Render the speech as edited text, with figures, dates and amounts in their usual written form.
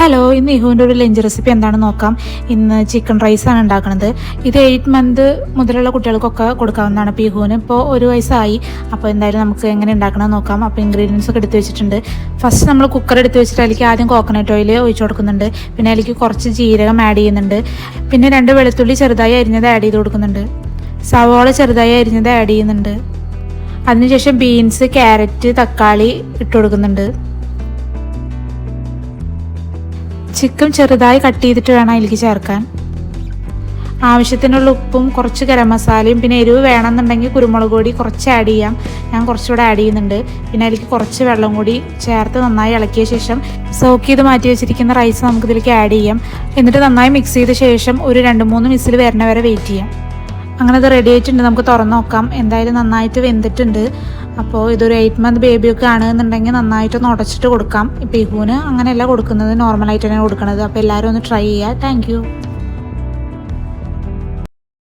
Hello, ഇന്ന് ഇഹുവിൻ്റെ ഒരു lunch recipe എന്താണെന്ന് നോക്കാം. ഇന്ന് ചിക്കൻ റൈസാണ് ഉണ്ടാക്കുന്നത്. ഇത് 8 മന്ത് മുതലുള്ള കുട്ടികൾക്കൊക്കെ കൊടുക്കാവുന്നതാണ്. ഇപ്പോൾ ഇഹുവിന് ഇപ്പോൾ 1 വയസ്സായി. അപ്പോൾ എന്തായാലും നമുക്ക് എങ്ങനെ ഉണ്ടാക്കണമെന്ന് നോക്കാം. അപ്പോൾ ഇൻഗ്രീഡിയൻസ് ഒക്കെ എടുത്ത് വെച്ചിട്ടുണ്ട്. ഫസ്റ്റ് നമ്മൾ കുക്കർ എടുത്ത് വെച്ചിട്ട് അതിലേക്ക് ആദ്യം കോക്കനട്ട് ഓയിൽ ഒഴിച്ച് കൊടുക്കുന്നുണ്ട്. പിന്നെ അതിലേക്ക് കുറച്ച് ജീരകം ആഡ് ചെയ്യുന്നുണ്ട്. പിന്നെ 2 വെളുത്തുള്ളി ചെറുതായി അരിഞ്ഞത് ആഡ് ചെയ്ത് കൊടുക്കുന്നുണ്ട്. സവാള ചെറുതായി അരിഞ്ഞത് ആഡ് ചെയ്യുന്നുണ്ട്. അതിനുശേഷം ബീൻസ്, ക്യാരറ്റ്, തക്കാളി ഇട്ട് കൊടുക്കുന്നുണ്ട്. ചിക്കൻ ചെറുതായി കട്ട് ചെയ്തിട്ട് വേണം അതിലേക്ക് ചേർക്കാൻ. ആവശ്യത്തിനുള്ള ഉപ്പും കുറച്ച് ഗരം മസാലയും പിന്നെ എരിവ് വേണമെന്നുണ്ടെങ്കിൽ കുരുമുളക് പൊടി കുറച്ച് ആഡ് ചെയ്യാം. ഞാൻ കുറച്ചുകൂടെ ആഡ് ചെയ്യുന്നുണ്ട്. പിന്നെ അതിലേക്ക് കുറച്ച് വെള്ളം കൂടി ചേർത്ത് നന്നായി ഇളക്കിയ ശേഷം സോക്ക് ചെയ്ത് മാറ്റി വെച്ചിരിക്കുന്ന റൈസ് നമുക്ക് ഇതിലേക്ക് ആഡ് ചെയ്യാം. എന്നിട്ട് നന്നായി മിക്സ് ചെയ്ത ശേഷം ഒരു 2-3 വിസിൽ വരണ വരെ വെയിറ്റ് ചെയ്യാം. അങ്ങനെ അത് റെഡി ആയിട്ടുണ്ട്. നമുക്ക് തുറന്ന് നോക്കാം. എന്തായാലും നന്നായിട്ട് വെന്തിട്ടുണ്ട്. അപ്പോൾ ഇതൊരു 8 മന്ത് ബേബിയൊക്കെ ആണെന്നുണ്ടെങ്കിൽ നന്നായിട്ടൊന്ന് ഉടച്ചിട്ട് കൊടുക്കാം. ഇപ്പോൾ ഇഹുവിന് അങ്ങനെയല്ല കൊടുക്കുന്നത്, നോർമലായിട്ട് തന്നെ കൊടുക്കുന്നത്. അപ്പോൾ എല്ലാവരും ഒന്ന് ട്രൈ ചെയ്യുക. താങ്ക്